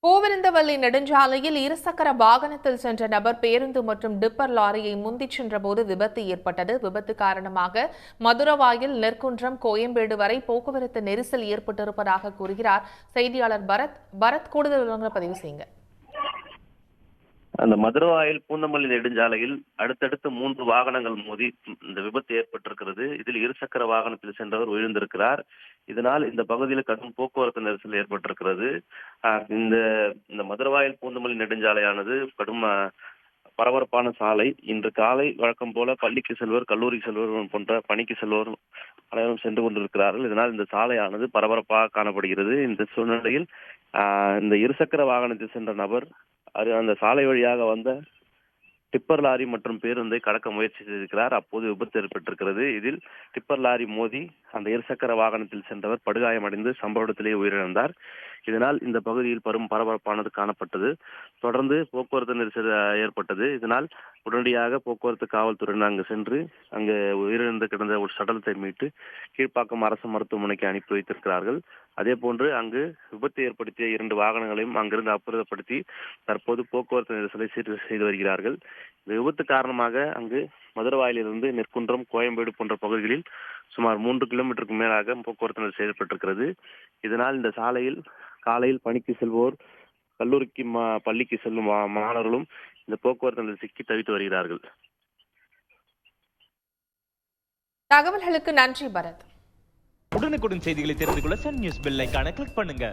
பூவிருந்தவல்லி நெடுஞ்சாலையில் இருசக்கர வாகனத்தில் சென்ற நபர் பேருந்து மற்றும் டிப்பர் லாரியை முந்திச் சென்றபோது விபத்து ஏற்பட்டது. விபத்து காரணமாக மதுரவாயில், நெற்குன்றம், கோயம்பேடு வரை போக்குவரத்து நெரிசல் ஏற்பட்டிருப்பதாக கூறுகிறார் செய்தியாளர் பரத். கூடுதல் விவரங்களை பதிவு செய்யுங்க. அந்த மதுரவாயில் பூந்தமல்லி நெடுஞ்சாலையில் அடுத்தடுத்து 3 வாகனங்கள் மோதி இந்த விபத்து ஏற்பட்டிருக்கிறது. இதில் இருசக்கர வாகனத்தில் சென்றவர் விழுந்திருக்கிறார். இதனால் இந்த பகுதியில் கடும் போக்குவரத்து நெரிசல் ஏற்பட்டிருக்கிறது. இந்த மதுரவாயில் பூந்தமல்லி நெடுஞ்சாலையானது கடும் பரபரப்பான சாலை. இன்று காலை வழக்கம் போல பள்ளிக்கு செல்வர், கல்லூரிக்கு செல்வர் போன்ற பணிக்கு செல்வோர் அனைவரும் சென்று கொண்டிருக்கிறார்கள். இதனால் இந்த சாலையானது பரபரப்பாக காணப்படுகிறது. இந்த சூழ்நிலையில் இந்த இருசக்கர வாகனத்தில் சென்ற நபர் அந்த சாலை வழியாக வந்த டிப்பர் லாரி மற்றும் பேருந்தை கடக்க முயற்சி செய்திருக்கிறார். அப்போது விபத்து ஏற்பட்டிருக்கிறது. இதில் டிப்பர் லாரி மோதி அந்த இருசக்கர வாகனத்தில் சென்றவர் படுகாயமடைந்து சம்பவ இடத்திலேயே உயிரிழந்தார். இதனால் இந்த பகுதியில் பெரும் பரபரப்பானது காணப்பட்டது. தொடர்ந்து போக்குவரத்து நெரிசல் ஏற்பட்டது. இதனால் உடனடியாக போக்குவரத்து காவல்துறையினர் அங்கு சென்று அங்கு உயிரிழந்து கிடந்த ஒரு சடலத்தை மீட்டு கீழ்ப்பாக்கம் அரசு மருத்துவமனைக்கு அனுப்பி வைத்திருக்கிறார்கள். அதே போன்று அங்கு விபத்து ஏற்படுத்திய 2 வாகனங்களையும் அங்கிருந்து அப்புறப்படுத்தி தற்போது போக்குவரத்து நெரிசலை சீர் செய்து வருகிறார்கள். இந்த விபத்து காரணமாக அங்கு மதுரவாயிலிருந்து நெற்குன்றம், கோயம்பேடு போன்ற பகுதிகளில் சுமார் 3 கிலோமீட்டருக்கு மேலாக போக்குவரத்து நெரிசல் ஏற்பட்டிருக்கிறது. இதனால் இந்த சாலையில் காலையில் பணிக்கு செல்வோர், கல்லூரிக்கு பள்ளிக்கு செல்லும் மாணவர்களும் இந்த போக்குவரத்து சிக்கி தவித்து வருகிறார்கள். தகவல்களுக்கு நன்றி பரத். உடனுக்குடன் செய்திகளை தெரிந்து கொள்ள சன் நியூஸ் பெல் ஐகானை கிளிக் பண்ணுங்க.